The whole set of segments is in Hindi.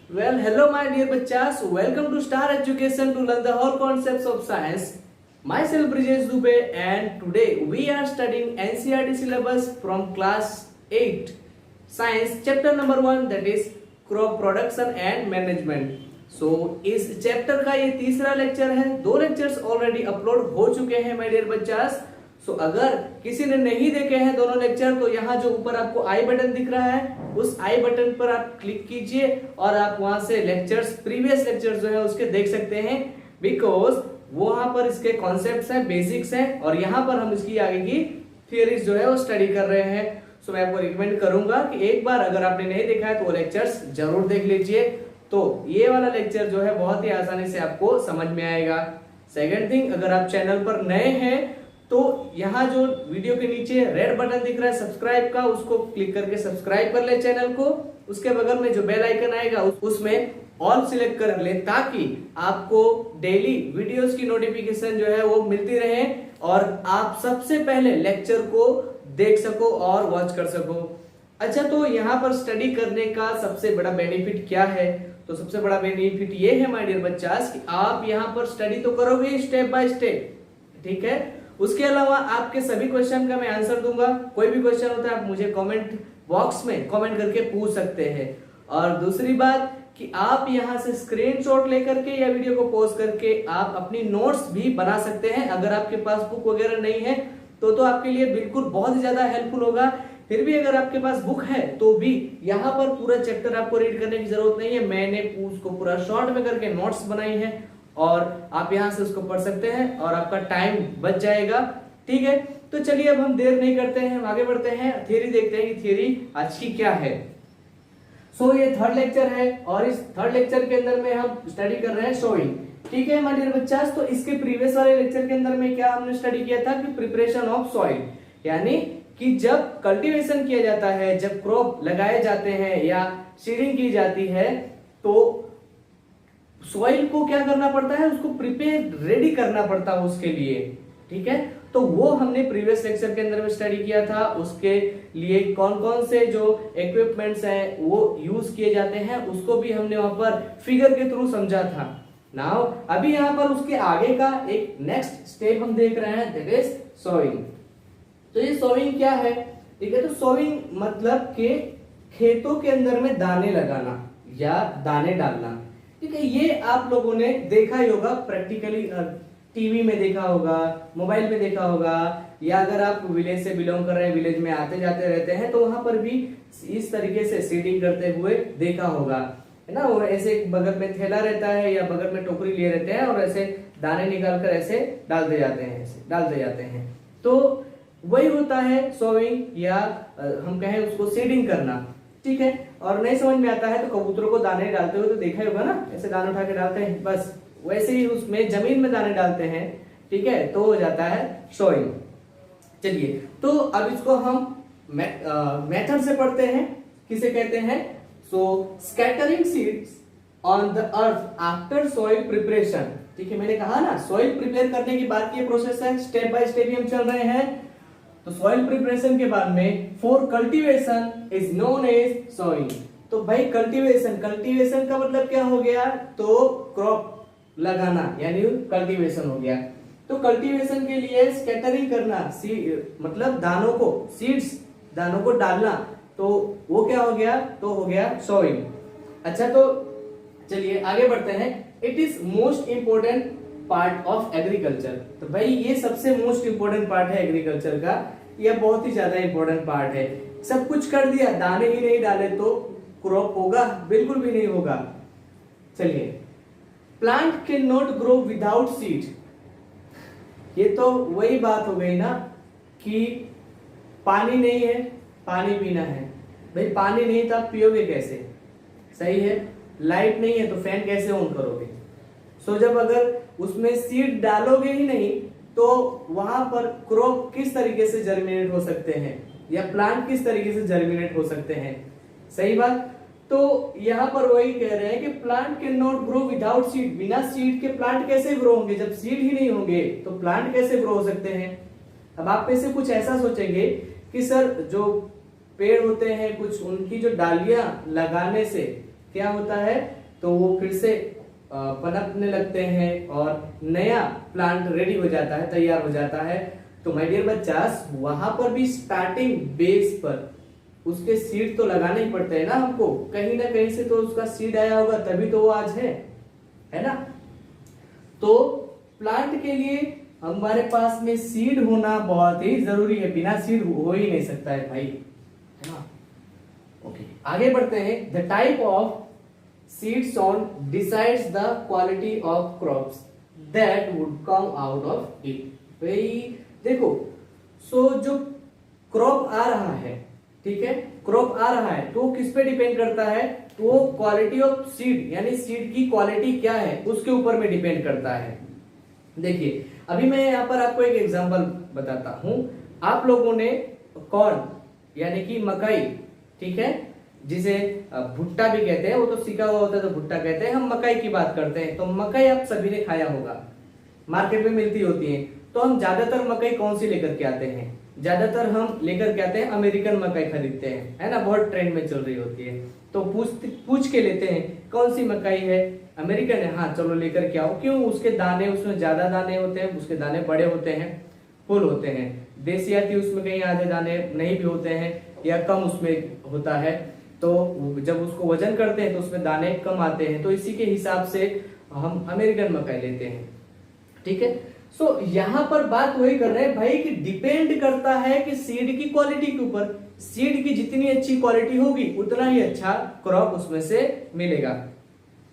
Well, hello my dear bachas. Welcome to Star Education to learn the whole concepts of science. Myself Brijesh Dubey and today we are studying NCERT syllabus from class 8 Science chapter number 1 that is crop production and management. So इस चैप्टर का ये तीसरा लेक्चर है। 2 लेक्चर्स ऑलरेडी अपलोड हो चुके हैं माय डियर बच्चास। सो अगर किसी ने नहीं देखे हैं दोनों लेक्चर तो यहाँ जो ऊपर आपको आई बटन दिख रहा है उस आई बटन पर आप क्लिक कीजिए और आप वहां से लेक्चर्स प्रीवियस लेक्चर्स जो है उसके देख सकते हैं, बिकॉज वहां पर इसके कॉन्सेप्ट्स हैं, बेसिक्स हैं और यहाँ पर हम इसकी आगे की थियरीज जो है वो स्टडी कर रहे हैं। सो मैं आपको रिकमेंड करूंगा कि एक बार अगर आपने नहीं देखा है तो वो लेक्चर्स जरूर देख लीजिए। तो ये वाला लेक्चर जो है बहुत ही आसानी से आपको समझ में आएगा। सेकंड थिंग, अगर आप चैनल पर नए हैं तो यहाँ जो वीडियो के नीचे रेड बटन दिख रहा है सब्सक्राइब का, उसको क्लिक करके सब्सक्राइब कर ले चैनल को। उसके बगल में जो बेल आइकन आएगा उसमें ऑल सिलेक्ट कर ले ताकि आपको डेली वीडियोस की नोटिफिकेशन जो है वो मिलती रहे और आप सबसे पहले लेक्चर को देख सको और वॉच कर सको। अच्छा, तो यहाँ पर स्टडी करने का सबसे बड़ा बेनिफिट क्या है? तो सबसे बड़ा बेनिफिट ये है माय डियर बच्चास कि आप यहाँ पर स्टडी तो करोगे स्टेप बाय स्टेप, ठीक है। उसके अलावा आपके सभी क्वेश्चन का मैं आंसर दूंगा। कोई भी क्वेश्चन होता है आप मुझे कमेंट बॉक्स में कमेंट करके पूछ सकते हैं। और दूसरी बात कि आप यहां से स्क्रीनशॉट लेकर के या वीडियो को पॉज करके आप अपनी नोट्स भी बना सकते हैं। अगर आपके पास बुक वगैरह नहीं है तो आपके लिए बिल्कुल बहुत ही ज्यादा हेल्पफुल होगा। फिर भी अगर आपके पास बुक है तो भी यहाँ पर पूरा चैप्टर आपको रीड करने की जरूरत नहीं है। मैंने उसको पूरा शॉर्ट में करके नोट्स बनाई है और आप यहां से उसको पढ़ सकते हैं और आपका टाइम बच जाएगा, ठीक है। तो चलिए अब हम देर नहीं करते हैं, हम आगे बढ़ते हैं, थ्योरी देखते हैं कि थ्योरी आज की क्या है। सो ये थर्ड लेक्चर है और इस थर्ड लेक्चर के अंदर में हम स्टडी कर रहे हैं सोइंग, ठीक है माय डियर बच्चास। तो इसके प्रीवियस वाले लेक्चर के अंदर में क्या हमने स्टडी किया था कि प्रिपरेशन ऑफ सॉइल, यानी कि जब कल्टीवेशन किया जाता है, जब क्रॉप लगाए जाते हैं या सीडिंग की जाती है तो सॉइल को क्या करना पड़ता है, उसको प्रिपेयर रेडी करना पड़ता है उसके लिए, ठीक है। तो वो हमने प्रीवियस लेक्चर के अंदर में स्टडी किया था। उसके लिए कौन कौन से जो इक्विपमेंट्स हैं वो यूज किए जाते हैं उसको भी हमने वहां पर फिगर के थ्रू समझा था। नाउ अभी यहाँ पर उसके आगे का एक नेक्स्ट स्टेप हम देख रहे हैं, दैट इज सोइंग। तो ये सोइंग क्या है, ठीक है। तो सोइंग मतलब के खेतों के अंदर में दाने लगाना या दाने डालना, ठीक है। ये आप लोगों ने देखा ही होगा, प्रैक्टिकली टीवी में देखा होगा, मोबाइल में देखा होगा, या अगर आप विलेज से बिलोंग कर रहे हैं, विलेज में आते जाते रहते हैं तो वहां पर भी इस तरीके से सीडिंग करते हुए देखा होगा, है ना। और ऐसे बगल में थैला रहता है या बगल में टोकरी लिए रहते हैं और ऐसे दाने निकाल कर ऐसे डालते जाते हैं, ऐसे डालते जाते हैं। तो वही होता है सोइंग या हम कहें उसको सीडिंग करना, ठीक है। और नहीं समझ में आता है तो कबूतरों को दाने डालते हुए तो देखा ही होगा ना, ऐसे दाने उठा के डालते हैं, बस वैसे ही उसमें जमीन में दाने डालते हैं, ठीक है। तो हो जाता है सोइंग। चलिए, तो अब इसको हम मेथड से पढ़ते हैं, किसे कहते हैं। So scattering seeds on the earth after soil preparation, ठीक है। मैंने कहा ना सॉइल प्रिपेयर करने की बात की प्रोसेस है, स्टेप बाय स्टेप ही हम चल रहे हैं। तो सॉइल प्रिपरेशन के बाद में for cultivation is known as sowing. तो भाई कल्टीवेशन का मतलब क्या हो गया, तो क्रॉप लगाना यानी कल्टीवेशन हो गया। तो कल्टीवेशन के लिए स्कैटरिंग करना, मतलब दानों को, सीड्स दानों को डालना, तो वो क्या हो गया, तो हो गया सोइंग। अच्छा, तो चलिए आगे बढ़ते हैं। It is most important part of agriculture. तो भाई ये सबसे मोस्ट इंपोर्टेंट पार्ट है एग्रीकल्चर का, यह बहुत ही ज्यादा इंपोर्टेंट पार्ट है। सब कुछ कर दिया, दाने ही नहीं डाले तो क्रॉप होगा, बिल्कुल भी नहीं होगा। चलिए, plant can not grow without seed. ये तो वही बात हो गई ना कि पानी नहीं है, पानी पीना है। भाई पानी नहीं तो आप पियोगे कैसे, सही है। लाइट नहीं है तो फैन कैसे ऑन करोगे। सो जब अगर उसमें सीड डालोगे ही नहीं तो वहां पर क्रॉप किस तरीके से जर्मिनेट हो सकते हैं या प्लांट किस तरीके से जर्मिनेट हो सकते हैं, सही बात। तो यहाँ पर वही कह रहे हैं कि plant can not grow without seed. बिना सीड के प्लांट कैसे ग्रो होंगे, जब सीड ही नहीं होंगे तो प्लांट कैसे ग्रो हो सकते हैं। अब आप में से कुछ ऐसा सोचेंगे कि सर जो पेड़ होते हैं कुछ, उनकी जो डालियां लगाने से क्या होता है तो वो फिर से पनपने लगते हैं और नया प्लांट रेडी हो जाता है, तैयार हो जाता है। तो माय डियर बच्चास, वहां पर भी स्टार्टिंग बेस पर उसके सीड तो लगाने ही पड़ते हैं ना हमको, कहीं ना कहीं से तो उसका सीड आया होगा, तभी तो वो आज है ना। तो प्लांट के लिए हमारे पास में सीड होना बहुत ही जरूरी है, बिना सीड हो ही नहीं सकता है भाई, है ना। ओके, आगे बढ़ते हैं। The type of seed sown decides the quality of crops that would come out of it। भाई देखो, जो क्रॉप आ रहा है, ठीक है, क्रॉप आ रहा है तो किस पे डिपेंड करता है, तो क्वालिटी ऑफ सीड, यानी सीड की क्वालिटी क्या है उसके ऊपर में डिपेंड करता है। देखिए अभी मैं यहाँ पर आपको एक एग्जांपल बताता हूं। आप लोगों ने कॉर्न यानी कि मकई, ठीक है, जिसे भुट्टा भी कहते हैं, वो तो सीखा हुआ होता है तो भुट्टा कहते हैं, हम मकई की बात करते हैं। तो मकई आप सभी ने खाया होगा, मार्केट में मिलती होती है। तो हम ज्यादातर मकई कौन सी लेकर के आते हैं, ज्यादातर हम लेकर के आते हैं अमेरिकन मकई खरीदते हैं, है ना, बहुत ट्रेंड में चल रही होती है। तो पूछ के लेते हैं कौन सी मकई है, अमेरिकन है, हाँ चलो लेकर के आओ। क्यों, उसके दाने, उसमें ज्यादा दाने होते हैं, उसके दाने बड़े होते हैं, फुल होते हैं। देसी आती उसमें कहीं आधे दाने नहीं भी होते हैं या कम उसमें होता है, तो जब उसको वजन करते हैं तो उसमें दाने कम आते हैं। तो इसी के हिसाब से हम अमेरिकन मकई लेते हैं, ठीक है। सो यहाँ पर बात वही कर रहे हैं भाई कि डिपेंड करता है कि सीड की क्वालिटी के ऊपर। सीड की जितनी अच्छी क्वालिटी होगी उतना ही अच्छा क्रॉप उसमें से मिलेगा।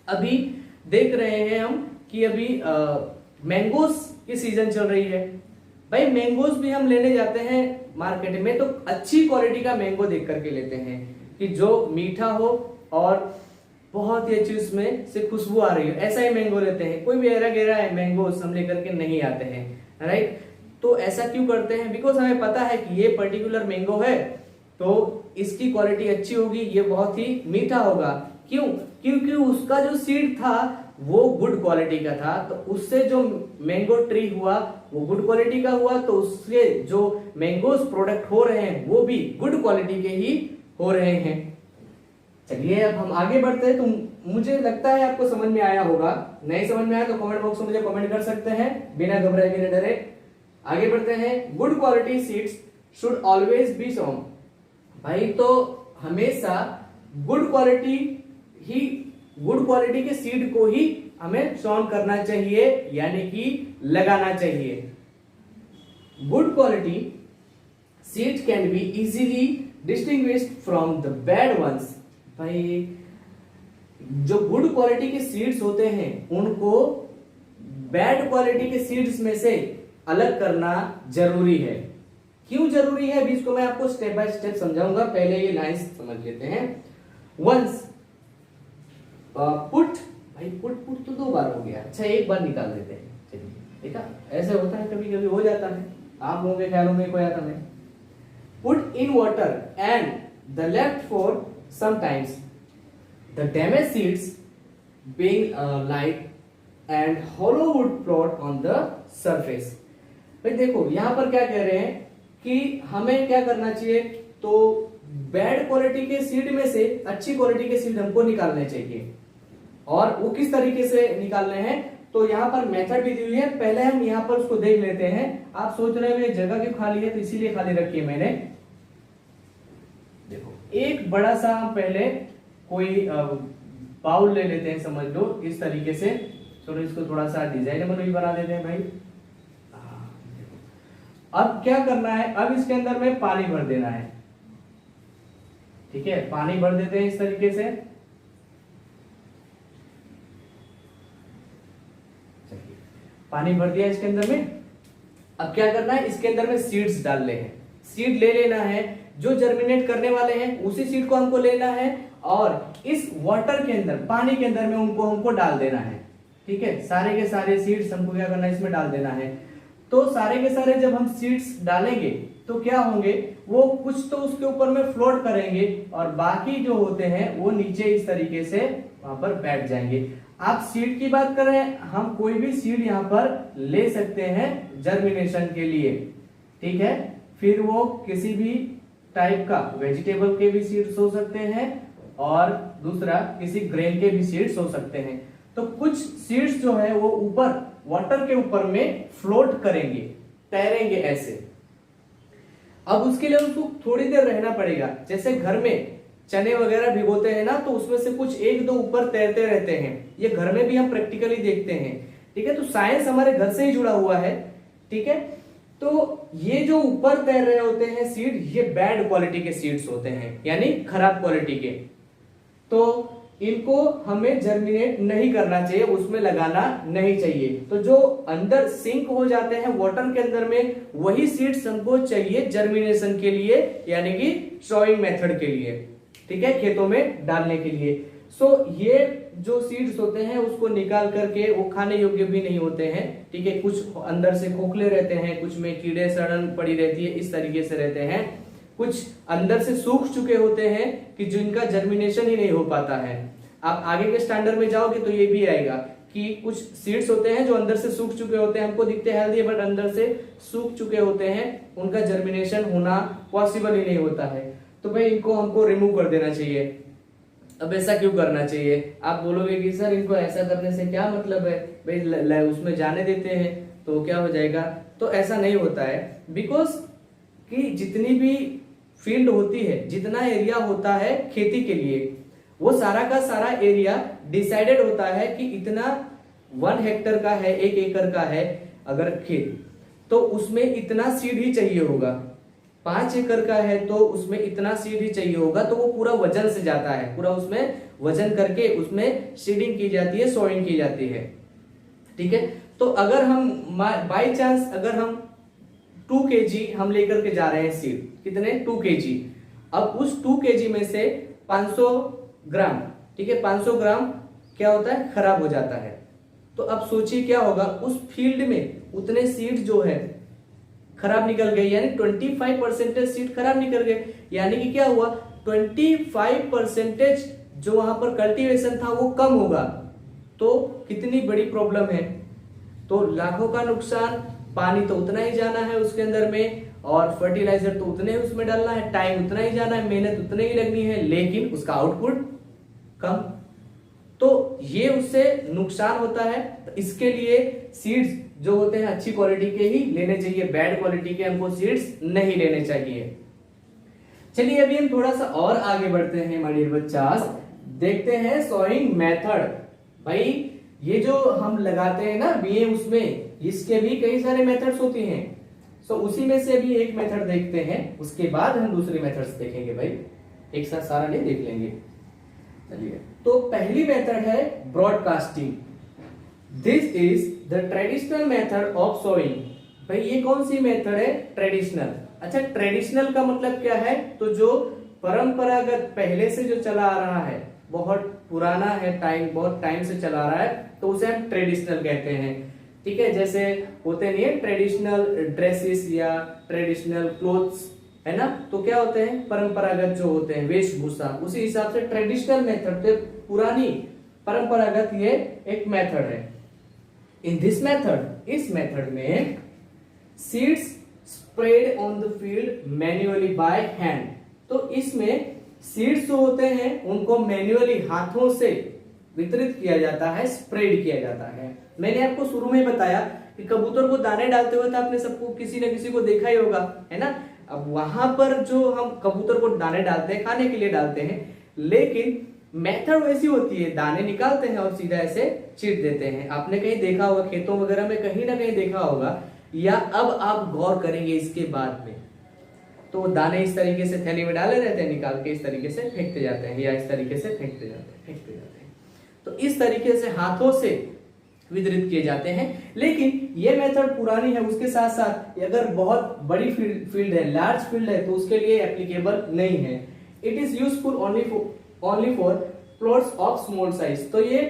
अभी देख रहे हैं हम कि अभी मैंगोज की सीजन चल रही है। भाई मैंगोज भी हम लेने जाते हैं मार्केट में तो अच्छी क्वालिटी का मैंगो देख करके लेते हैं कि जो मीठा हो और बहुत ही अच्छी उसमें से खुशबू आ रही हो, ऐसा ही मैंगो लेते हैं। कोई भी एरा गेरा है मैंगो हम लेकर के नहीं आते हैं, राइट। तो ऐसा क्यों करते हैं, बिकॉज हमें पता है कि ये पर्टिकुलर मैंगो है तो इसकी क्वालिटी अच्छी होगी, ये बहुत ही मीठा होगा। क्यों, क्योंकि उसका जो सीड था वो गुड क्वालिटी का था, तो उससे जो मैंगो ट्री हुआ वो गुड क्वालिटी का हुआ, तो उससे जो मैंगोज प्रोडक्ट हो रहे हैं वो भी गुड क्वालिटी के ही हो रहे हैं। चलिए अब हम आगे बढ़ते हैं। तो मुझे लगता है आपको समझ में आया होगा, नहीं समझ में आया तो कमेंट बॉक्स में मुझे कमेंट कर सकते हैं, बिना घबराए बिना डरे। आगे बढ़ते हैं। Good quality seeds should always be sown. भाई तो हमेशा गुड क्वालिटी के सीड को ही हमें सोन करना चाहिए, यानी कि लगाना चाहिए। Good quality seeds can be easily distinguished from the bad ones. भाई जो गुड क्वालिटी के सीड्स होते हैं उनको बैड क्वालिटी के सीड्स में से अलग करना जरूरी है। क्यों जरूरी है अभी इसको मैं आपको स्टेप बाय स्टेप समझाऊंगा, पहले ये लाइंस समझ लेते हैं। वंस पुट, भाई पुट तो 2 बार हो गया, अच्छा एक बार निकाल देते हैं। चलिए देखा, ऐसे होता है कभी कभी, हो जाता है, आप लोगों के ख्यालों में कोई आता नहीं। Put in water and the left for some times. The damaged seeds being light and hollow would float on the surface. भाई देखो यहाँ पर क्या कह रहे हैं कि हमें क्या करना चाहिए, तो बैड क्वालिटी के सीड में से अच्छी क्वालिटी के सीड हमको निकालने चाहिए। और वो किस तरीके से निकालने हैं, तो यहाँ पर मेथड भी दी हुई है, पहले हम यहाँ पर उसको देख लेते हैं। आप सोच रहे हैं जगह क्यों खाली है, तो इसीलिए खाली रखी है मैंने। देखो एक बड़ा सा हम पहले कोई बाउल ले लेते हैं, समझ लो इस तरीके से। चलो इसको थोड़ा सा डिजाइनेबल भी बना देते हैं भाई। अब क्या करना है, अब इसके अंदर में पानी भर देना है, ठीक है, पानी भर देते हैं इस तरीके से। पानी भर दिया इसके अंदर में। अब क्या करना है, इसके अंदर में सीड्स डालने हैं, सीड ले लेना है, जो जर्मिनेट करने वाले हैं उसी सीड को हमको लेना है और इस वाटर के अंदर, पानी के अंदर में उनको हमको डाल देना है, ठीक है। सारे के सारे सीड्स हमको क्या करना है, इसमें डाल देना है। तो सारे के सारे जब हम सीड्स डालेंगे तो क्या होंगे, वो कुछ तो उसके ऊपर में फ्लोट करेंगे और बाकी जो होते हैं वो नीचे इस तरीके से वहां पर बैठ जाएंगे। आप सीड की बात कर रहे हैं, हम कोई भी सीड यहाँ पर ले सकते हैं जर्मिनेशन के लिए, ठीक है। फिर वो किसी भी टाइप का वेजिटेबल के भी सीड्स हो सकते हैं और दूसरा किसी ग्रेन के भी सीड्स हो सकते हैं। तो कुछ सीड्स जो है वो ऊपर वाटर के ऊपर में फ्लोट करेंगे, तैरेंगे ऐसे। अब उसके लिए उसको थोड़ी देर रहना पड़ेगा। जैसे घर में चने वगैरह भिगोते हैं ना, तो उसमें से कुछ एक दो ऊपर तैरते रहते हैं। ये घर में भी हम प्रैक्टिकली देखते हैं, ठीक है। तो साइंस हमारे घर से ही जुड़ा हुआ है, ठीक है। तो ये जो ऊपर तैर रहे होते हैं सीड, ये बैड क्वालिटी के सीड्स होते हैं, यानी खराब क्वालिटी के। तो इनको हमें जर्मिनेट नहीं करना चाहिए, उसमें लगाना नहीं चाहिए। तो जो अंदर सिंक हो जाते हैं वाटर के अंदर में, वही सीड्स हमको चाहिए जर्मिनेशन के लिए, यानी कि सॉइंग मेथड के लिए, ठीक है, खेतों में डालने के लिए। सो ये जो सीड्स होते हैं उसको निकाल करके वो खाने योग्य भी नहीं होते हैं, ठीक है। कुछ अंदर से खोखले रहते हैं, कुछ में कीड़े सड़न पड़ी रहती है, इस तरीके से रहते हैं। कुछ अंदर से सूख चुके होते हैं कि जिनका जर्मिनेशन ही नहीं हो पाता है। आप आगे के स्टैंडर्ड में जाओगे तो ये भी आएगा कि कुछ सीड्स होते हैं जो अंदर से सूख चुके होते हैं, हमको दिखते हैं हेल्दी बट अंदर से सूख चुके होते हैं, उनका जर्मिनेशन होना पॉसिबल ही नहीं होता है। तो भाई इनको हमको रिमूव कर देना चाहिए। अब ऐसा क्यों करना चाहिए? आप बोलोगे कि सर इनको ऐसा करने से क्या मतलब है, भाई उसमें जाने देते हैं तो क्या हो जाएगा। तो ऐसा नहीं होता है, बिकॉज कि जितनी भी फील्ड होती है, जितना एरिया होता है खेती के लिए, वो सारा का सारा एरिया डिसाइडेड होता है कि इतना 1 हेक्टर का है, 1 एकड़ का है अगर खेत, तो उसमें इतना सीड ही चाहिए होगा। 5 एकड़ का है तो उसमें इतना सीड ही चाहिए होगा। तो वो पूरा वजन से जाता है, पूरा उसमें वजन करके उसमें सीडिंग की जाती है, सोइंग की जाती है, ठीक है। तो अगर हम बाई चांस अगर हम 2 kg हम लेकर के जा रहे हैं सीड, कितने 2 kg, अब उस 2 kg में से 500 ग्राम, ठीक है, 500 ग्राम क्या होता है, खराब हो जाता है। तो अब सोचिए क्या होगा, उस फील्ड में उतने सीड जो है खराब निकल गए, यानी 25% सीड खराब निकल गए। यानी कि क्या हुआ, 25% जो वहां पर कल्टीवेशन था वो कम होगा। तो कितनी बड़ी प्रॉब्लम है। तो लाखों का नुकसान, पानी तो उतना ही जाना है उसके अंदर में, और फर्टिलाइजर तो उतने ही उसमें डालना है, टाइम उतना ही जाना है, मेहनत उतने ही लगनी है, लेकिन उसका आउटपुट कम। तो ये उससे नुकसान होता है। तो इसके लिए सीड्स जो होते हैं अच्छी क्वालिटी के ही लेने चाहिए, बैड क्वालिटी के हमको सीड्स नहीं लेने चाहिए। चलिए अभी हम थोड़ा सा और आगे बढ़ते हैं माय डियर बच्चास, देखते हैं सोइंग मेथड। भाई ये जो हम लगाते हैं ना बीए, उसमें इसके भी कई सारे मेथड्स होती हैं। सो उसी में से अभी एक मेथड देखते हैं, उसके बाद हम दूसरी मेथड्स देखेंगे। भाई एक साथ सारा नहीं देख लेंगे। चलिए, तो पहली मेथड है broadcasting. This is the traditional method of sowing. भाई ये कौन सी मेथड है, ट्रेडिशनल। अच्छा, ट्रेडिशनल का मतलब क्या है, तो जो परंपरागत पहले से जो चला आ रहा है, बहुत पुराना है, टाइम बहुत टाइम से चला आ रहा है, तो उसे हम ट्रेडिशनल कहते हैं, ठीक है। जैसे होते नहीं है ट्रेडिशनल ड्रेसेस या ट्रेडिशनल क्लोथ्स, है ना, तो क्या होते हैं, परंपरागत जो होते हैं वेशभूषा, उसी हिसाब से ट्रेडिशनल मेथड पे पुरानी परंपरागत ये एक मेथड है। इन दिस मेथड, इस मेथड में seeds spread on the field manually by hand. तो इसमें सीड्स जो होते हैं उनको मैन्युअली हाथों से वितरित किया जाता है, स्प्रेड किया जाता है। मैंने आपको शुरू में बताया कि कबूतर को दाने डालते हुए तो आपने सबको किसी न किसी को देखा ही होगा, है ना। अब वहां पर जो हम कबूतर को दाने डालते हैं, खाने के लिए डालते हैं, लेकिन मेथड वैसी होती है, दाने निकालते हैं और सीधा ऐसे छींट देते हैं। आपने कहीं देखा होगा, खेतों वगैरह में कहीं ना कहीं देखा होगा, या अब आप गौर करेंगे इसके बाद में, तो दाने इस तरीके से थैली में डाले रहते हैं, निकाल के इस तरीके से फेंकते जाते हैं, या इस तरीके से फेंकते जाते हैं। तो इस तरीके से हाथों से वितरित किए जाते हैं। लेकिन ये मेथड पुरानी है, उसके साथ साथ अगर बहुत बड़ी फील्ड है, लार्ज फील्ड है, तो उसके लिए एप्लीकेबल नहीं है। It is useful only for plots of small size. तो ये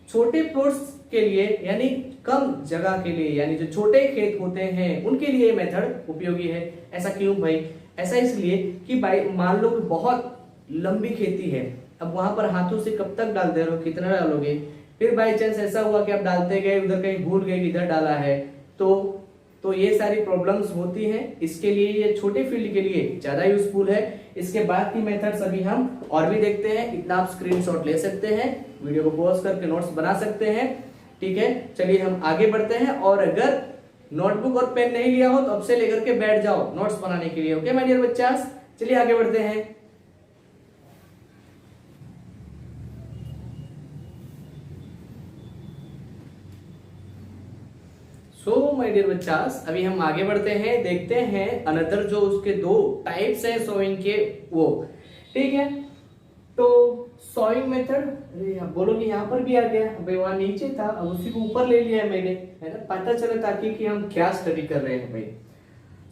छोटे प्लॉट्स के लिए, यानी कम जगह के लिए, यानी जो छोटे खेत होते हैं उनके लिए मेथड उपयोगी है। ऐसा क्यों भाई? ऐसा इसलिए कि भाई मान लो बहुत लंबी खेती है, अब वहां पर हाथों से कब तक डालते रहो, कितना डालोगे? फिर बाई चांस ऐसा हुआ कि आप डालते गए, उधर कहीं भूल गए किधर डाला है, तो तो ये सारी प्रॉब्लम्स होती हैं, इसके लिए ये छोटे फील्ड के लिए ज्यादा यूजफुल है। इसके बाद की मेथड्स अभी हम और भी देखते हैं। इतना आप स्क्रीनशॉट ले सकते हैं, वीडियो को पॉज करके नोट्स बना सकते हैं। ठीक है, चलिए हम आगे बढ़ते हैं। और अगर नोटबुक और पेन नहीं लिया हो तो अब से लेकर के बैठ जाओ नोट्स बनाने के लिए। ओके माय डियर बच्चास, चलिए आगे बढ़ते हैं। सो माय डियर बच्चास, अभी हम आगे बढ़ते हैं, देखते हैं अनदर जो उसके दो टाइप्स है सोइंग के वो। ठीक है, तो सोइंग मेथड, अरे बोलो कि यहाँ पर भी आ गया, अबे वहां नीचे था, अब उसी को ऊपर ले लिया है मैंने, है ना, पता चले ताकि कि हम क्या स्टडी कर रहे हैं भाई।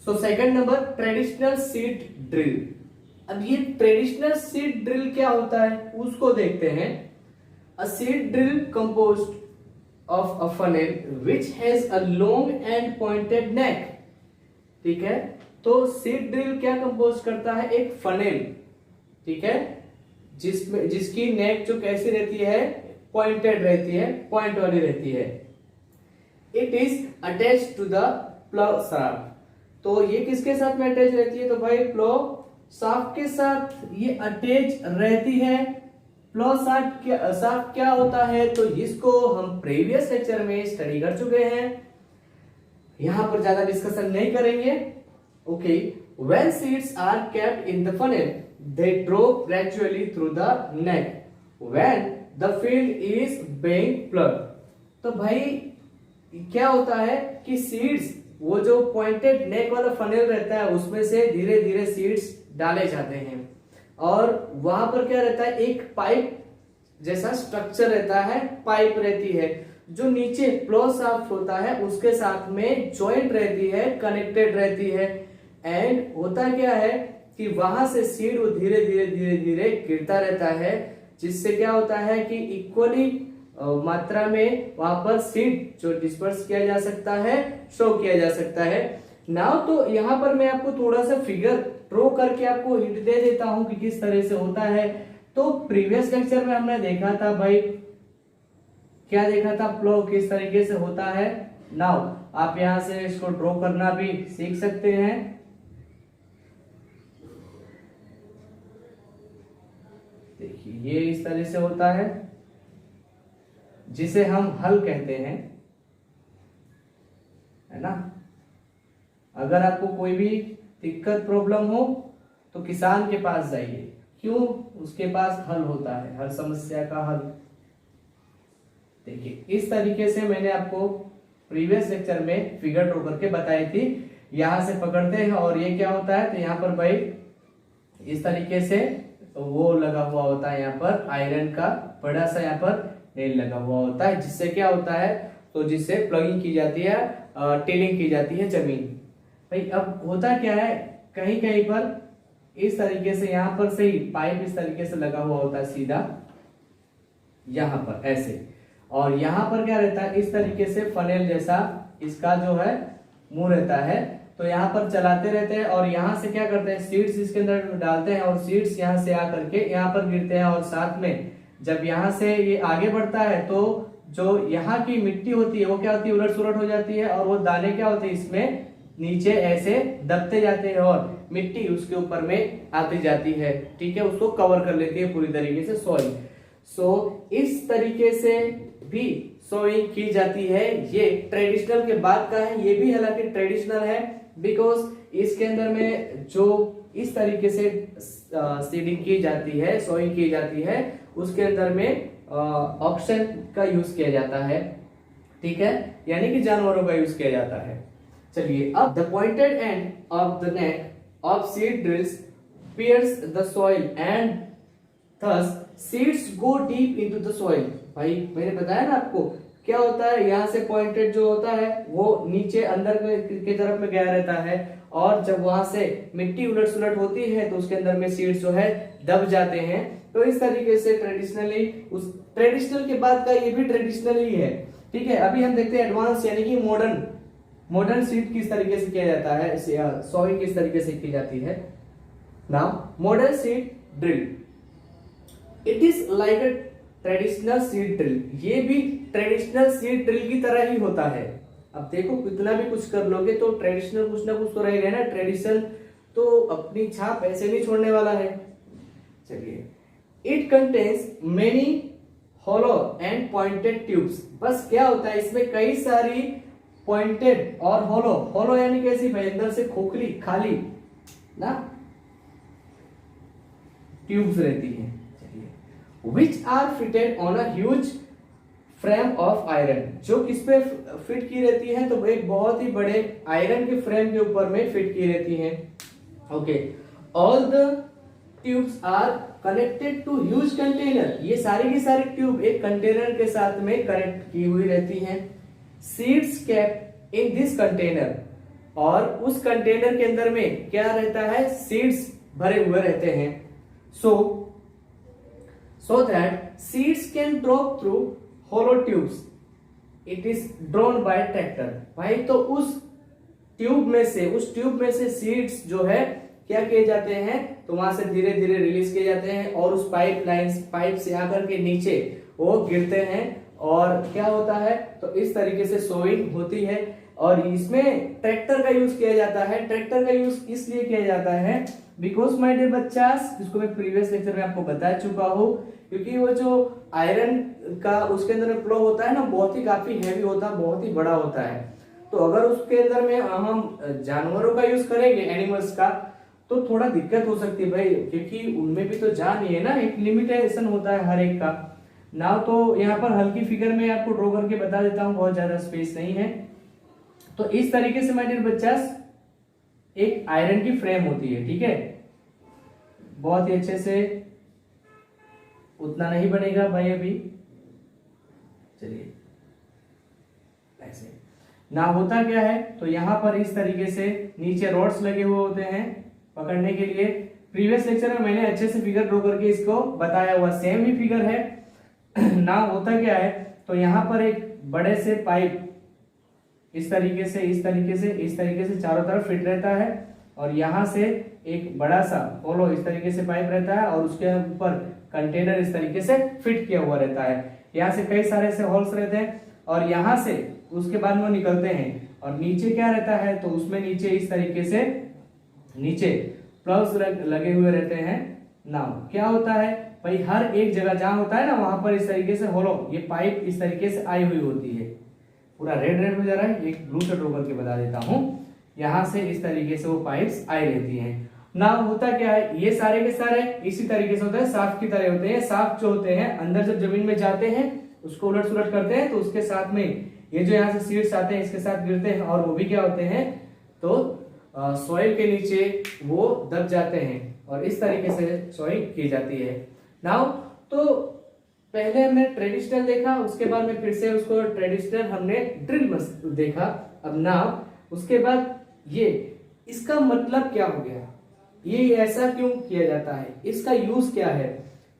So second number, traditional seed drill. अब ये ट्रेडिशनल सीड ड्रिल क्या होता है उसको देखते हैं। A seed drill composed of a funnel which has a long and pointed neck। ठीक है, तो सीड ड्रिल क्या कंपोज करता है, एक फनेल, ठीक है, जिसकी नेक जो कैसी रहती है, पॉइंटेड रहती है, पॉइंट वाली रहती है। It is attached to the plough shaft. तो ये किसके साथ में अटैच रहती है, तो भाई प्लाव शाफ्ट के साथ ये अटैच रहती है। प्लाव शाफ्ट क्या होता है, तो इसको हम प्रीवियस लेक्चर में स्टडी कर चुके हैं, यहां पर ज्यादा डिस्कशन नहीं करेंगे। Okay, when seeds are kept in the funnel they drop gradually through the neck when the field is being ploughed. तो भाई क्या होता है कि सीड्स, वो जो पॉइंटेड नेक वाला फनेल रहता है उसमें से धीरे धीरे सीड्स डाले जाते हैं, और वहां पर क्या रहता है, एक पाइप जैसा स्ट्रक्चर रहता है, पाइप रहती है जो नीचे प्लाव शाफ्ट होता है उसके साथ में ज्वाइंट रहती है, कनेक्टेड रहती है। एंड होता क्या है कि वहां से सीड वो धीरे धीरे धीरे धीरे गिरता रहता है, जिससे क्या होता है कि इक्वली मात्रा में वहां पर सीड जो डिस्पर्स किया जा सकता है, शो किया जा सकता है। नाउ तो यहाँ पर मैं आपको थोड़ा सा फिगर ड्रॉ करके आपको हिंट दे देता हूं कि किस तरह से होता है। तो प्रीवियस लेक्चर में हमने देखा था भाई, क्या देखा था, प्लाव किस तरीके से होता है। नाउ आप यहां से इसको ड्रॉ करना भी सीख सकते हैं। देखिए ये इस तरह से होता है, जिसे हम हल कहते हैं, है ना। अगर आपको कोई भी दिक्कत प्रॉब्लम हो तो किसान के पास जाइए, क्यों, उसके पास हल होता है, हर समस्या का हल। देखिए इस तरीके से मैंने आपको प्रीवियस लेक्चर में फिगर ड्रॉ करके बताई थी। यहां से पकड़ते हैं और ये क्या होता है, तो यहाँ पर भाई इस तरीके से वो लगा हुआ होता है, यहाँ पर आयरन का बड़ा सा यहाँ पर नेल लगा हुआ होता है, जिससे क्या होता है, तो जिससे प्लगिंग की जाती है, टिलिंग की जाती है जमीन। भाई अब होता क्या है, कहीं कहीं पर इस तरीके से यहाँ पर से ही पाइप इस तरीके से लगा हुआ होता है सीधा यहाँ पर ऐसे, और यहाँ पर क्या रहता है, इस तरीके से फनेल जैसा इसका जो है मुंह रहता है। तो यहाँ पर चलाते रहते हैं और यहाँ से क्या करते हैं, सीड्स इसके अंदर डालते हैं और सीड्स यहाँ से आकर के यहाँ पर गिरते हैं, और साथ में जब यहाँ से ये आगे बढ़ता है तो जो यहाँ की मिट्टी होती है वो क्या होती है, उलट सुलट हो जाती है, और वो दाने क्या होते हैं इसमें नीचे ऐसे दबते जाते हैं और मिट्टी उसके ऊपर में आती जाती है। ठीक है, उसको कवर कर लेती है पूरी तरीके से सॉइल। सो इस तरीके से भी सोइंग की जाती है। ये ट्रेडिशनल के बाद का है, ये भी हालांकि ट्रेडिशनल है, बिकॉज इसके अंदर में जो इस तरीके से सीडिंग की जाती है, सोइंग की जाती है, उसके अंदर में ऑक्सीजन का यूज किया जाता है। ठीक है, यानी कि जानवरों का यूज किया जाता है। चलिए, अब the pointed end of the neck of seed drills pierce the soil and thus seeds go deep into the soil. भाई मैंने बताया ना आपको क्या होता है, यहाँ से पॉइंटेड जो होता है वो नीचे अंदर की तरफ में गया रहता है, और जब वहां से मिट्टी उलट सुलट होती है तो उसके अंदर में सीड्स जो है दब जाते हैं। तो इस तरीके से ट्रेडिशनली, उस ट्रेडिशनल के बाद का ये भी ट्रेडिशनल ही है। ठीक है, अभी हम देखते हैं एडवांस यानी कि मॉडर्न सीड किस तरीके से किया जाता है, सॉइल किस तरीके से की जाती है। Now modern seed drill, it is like a traditional seed drill. ये भी ट्रेडिशनल सीड ड्रिल की तरह ही होता है। अब देखो कितना भी कुछ कर लोगे तो ट्रेडिशनल कुछ ना कुछ तो रहेगा ना, ट्रेडिशन तो अपनी छाप ऐसे नहीं छोड़ने वाला है। चलिए, it contains many hollow and pointed tubes. बस क्या होता है इसमें कई सारी पॉइंटेड और हॉलो, हॉलो यानी कैसी भाई, अंदर से खोखली खाली ना ट्यूब्स रहती हैं। चलिए, which are fitted on a huge frame of iron, जो किस पे फिट की रहती है, तो एक बहुत ही बड़े आयरन के फ्रेम के ऊपर में फिट की रहती है। Okay, all the tubes are connected to huge container, ये सारी की सारी ट्यूब एक कंटेनर के साथ में कनेक्ट की हुई रहती हैं। Seeds kept in this container, और उस कंटेनर के अंदर में क्या रहता है, सीड्स भरे हुए रहते हैं। so that seeds can drop through hollow tubes, it is drawn by tractor। भाई तो उस ट्यूब में से सीड्स जो है क्या किए जाते हैं, तो वहां से धीरे धीरे रिलीज किए जाते हैं और उस पाइप से आकर के नीचे वो गिरते हैं, और क्या होता है, तो इस तरीके से सोइंग होती है। और इसमें ट्रैक्टर का यूज किया जाता है। ट्रैक्टर का यूज इसलिए किया जाता है बिकॉज माय डियर बच्चास, जिसको मैं प्रीवियस लेक्चर में आपको बता चुका हूँ, क्योंकि वो जो आयरन का उसके अंदर में फ्लो होता है ना, बहुत ही काफी हैवी होता है, बहुत ही बड़ा होता है। तो अगर उसके अंदर में हम जानवरों का यूज करेंगे, एनिमल्स का, तो थोड़ा दिक्कत हो सकती है भाई, क्योंकि उनमें भी तो जान ही है ना, एक लिमिटेशन होता है हर एक का ना। तो यहाँ पर हल्की फिगर में आपको ड्रॉ करके बता देता हूँ, बहुत ज्यादा स्पेस नहीं है। तो इस तरीके से माय डियर बच्चास एक आयरन की फ्रेम होती है, ठीक है। बहुत ही अच्छे से, उतना नहीं बनेगा भाई अभी, चलिए ऐसे ना। होता क्या है, तो यहां पर इस तरीके से नीचे रॉड्स लगे हुए होते हैं पकड़ने के लिए। प्रीवियस लेक्चर में मैंने अच्छे से फिगर ड्रॉ करके इसको बताया हुआ, सेम ही फिगर है ना। होता क्या है, तो यहां पर एक बड़े से पाइप इस तरीके से चारों तरफ फिट रहता है, और यहां से एक बड़ा सा होलो इस तरीके से पाइप रहता है, और उसके ऊपर कंटेनर इस तरीके से फिट किया हुआ रहता है। यहाँ से कई सारे ऐसे होल्स रहते हैं, और यहाँ से उसके बाद में निकलते हैं, और नीचे क्या रहता है, तो उसमें नीचे इस तरीके से नीचे प्लग्स लगे हुए रहते हैं। नाउ क्या होता है भाई, हर एक जगह जहां होता है ना, वहां पर इस तरीके से होलो, ये पाइप इस तरीके से आई हुई होती है। पूरा रेड हो जा रहा है, एक ब्लू से ड्रॉ करके बता देता हूं। यहां से इस तरीके से वो पाइप्स आई रहती हैं। ना होता क्या है, ये सारे के सारे इसी तरीके से होते हैं, साफ की तरह होते हैं। साफ जो होते हैं अंदर जब जमीन में जाते हैं, उसको उलट सुलट करते हैं, तो उसके साथ में ये जो यहाँ से सीड्स आते हैं इसके साथ गिरते हैं, और वो भी क्या होते हैं, तो सॉइल के नीचे वो दब जाते हैं, और इस तरीके से सॉइल की जाती है। नाउ तो पहले हमने ट्रेडिशनल देखा, उसके बाद में फिर से उसको ट्रेडिशनल हमने ड्रिल देखा। अब नाउ उसके बाद ये इसका मतलब क्या हो गया, ये ऐसा क्यों किया जाता है, इसका यूज क्या है,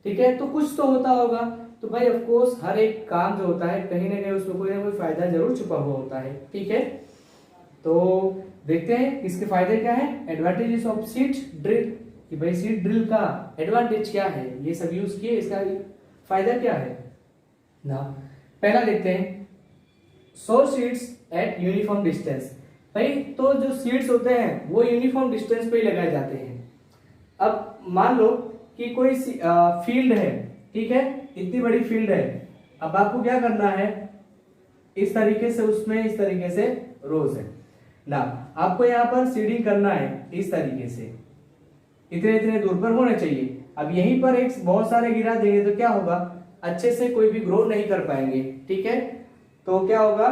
ठीक है। तो कुछ तो होता होगा, तो भाई ऑफ कोर्स हर एक काम जो होता है कहीं ना कहीं उसमें कोई ना कोई फायदा जरूर छुपा हुआ होता है, ठीक है। तो देखते हैं इसके फायदे क्या है। एडवांटेजेस ऑफ सीड ड्रिल, कि भाई सीड ड्रिल का एडवांटेज क्या है, ये सब यूज किए, इसका फायदा क्या है ना। पहला देखते हैं, सो सीड्स एट यूनिफॉर्म डिस्टेंस। भाई तो जो सीड्स होते हैं वो यूनिफॉर्म डिस्टेंस पे ही लगाए जाते हैं। अब मान लो कि कोई फील्ड है, ठीक है, इतनी बड़ी फील्ड है। अब आपको क्या करना है, इस तरीके से उसमें इस तरीके से रोज है ना, आपको यहाँ पर सीडिंग करना है इस तरीके से, इतने इतने दूर पर होने चाहिए। अब यहीं पर एक बहुत सारे गिरा देंगे तो क्या होगा, अच्छे से कोई भी ग्रो नहीं कर पाएंगे, ठीक है। तो क्या होगा,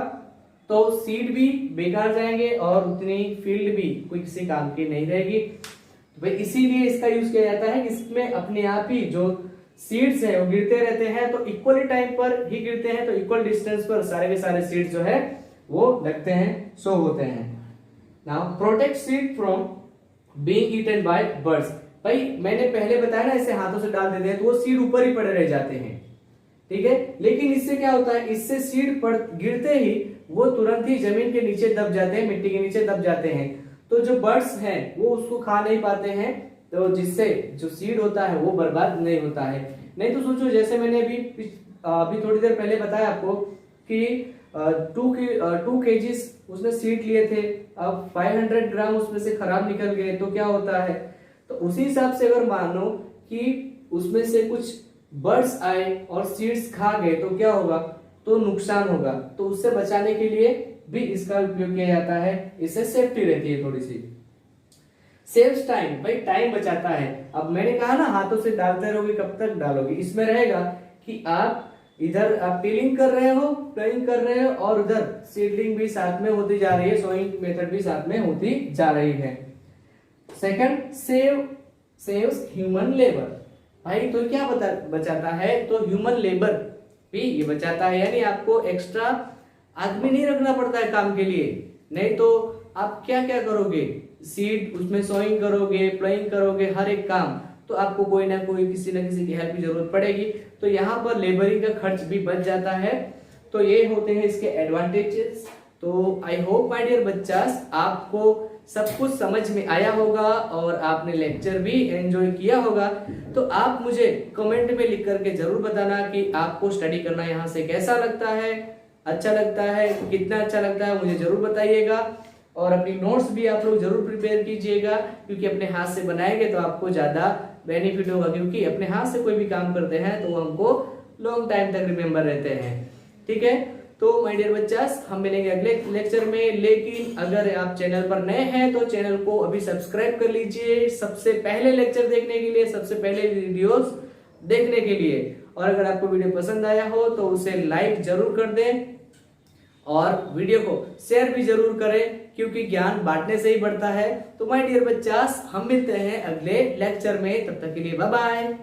तो सीड भी बेकार जाएंगे और उतनी फील्ड भी कोई किसी काम की नहीं रहेगी। तो भाई इसीलिए इसका यूज किया जाता है कि इसमें अपने आप ही जो सीड्स हैं वो गिरते रहते हैं, तो इक्वली टाइम पर ही गिरते हैं, तो इक्वल डिस्टेंस पर सारे के सारे सीड्स जो है वो लगते हैं, सो होते हैं। Now protect seed from being eaten by birds. भाई मैंने पहले बताया ना, ऐसे हाथों से डाल देते हैं तो वो सीड ऊपर ही पड़े रह जाते हैं, ठीक है। लेकिन इससे क्या होता है, इससे सीड गिरते ही वो तुरंत ही जमीन के नीचे दब जाते हैं, मिट्टी के नीचे दब जाते हैं। तो जो बर्ड्स हैं वो उसको खा नहीं पाते हैं, तो जिससे जो सीड होता है वो बर्बाद नहीं होता है। नहीं तो सोचो, जैसे मैंने अभी थोड़ी देर पहले बताया आपको कि 2 kgs उसने सीड लिए थे, अब 500 ग्राम उसमें से खराब निकल गए तो क्या होता है। तो उसी हिसाब से अगर मानो कि उसमें से कुछ बर्ड्स आए और सीड्स खा गए तो क्या होगा, तो नुकसान होगा। तो उससे बचाने के लिए भी इसका उपयोग किया जाता है, इससे सेफ्टी रहती है थोड़ी सी। सेव्स टाइम, भाई टाइम बचाता है। अब मैंने कहा ना हाथों से डालते रहोगे कब तक डालोगे, इसमें रहेगा कि आप इधर आप पीलिंग कर रहे हो, प्लेइंग कर रहे हो और उधर सीडलिंग भी साथ में होती जा रही है, सोइंग मेथड भी साथ में होती जा रही है। Second, saves human labour. भाई तो क्या बचाता है, तो ह्यूमन लेबर भी ये बचाता है, यानी आपको एक्स्ट्रा आदमी नहीं रखना पड़ता है काम के लिए। नहीं तो आप क्या क्या करोगे, सीड उसमें सोइंग करोगे, प्लेइंग करोगे, हर एक काम तो आपको कोई ना कोई किसी ना किसी की हेल्प की जरूरत पड़ेगी। तो यहाँ पर लेबरिंग का खर्च भी बच जाता है। तो ये होते हैं इसके एडवांटेजेस। तो आई होप माय डियर बच्चास आपको सब कुछ समझ में आया होगा और आपने लेक्चर भी एंजॉय किया होगा। तो आप मुझे कमेंट में लिख करके जरूर बताना कि आपको स्टडी करना यहाँ से कैसा लगता है, अच्छा लगता है, कितना अच्छा लगता है, मुझे जरूर बताइएगा। और अपनी नोट्स भी आप लोग जरूर प्रिपेयर कीजिएगा, क्योंकि अपने हाथ से बनाएंगे तो आपको ज्यादा बेनिफिट होगा, क्योंकि अपने हाथ से कोई भी काम करते हैं तो हमको लॉन्ग टाइम तक रिमेम्बर रहते हैं। ठीक है, तो माय डियर बच्चास हम मिलेंगे अगले लेक्चर में। लेकिन अगर आप चैनल पर नए हैं तो चैनल को अभी सब्सक्राइब कर लीजिए, सबसे पहले लेक्चर देखने के लिए, सबसे पहले वीडियोस देखने के लिए। और अगर आपको वीडियो पसंद आया हो तो उसे लाइक जरूर कर दें और वीडियो को शेयर भी जरूर करें, क्योंकि ज्ञान बांटने से ही बढ़ता है। तो माय डियर बच्चास हम मिलते हैं अगले लेक्चर में, तब तक के लिए बाय बाय।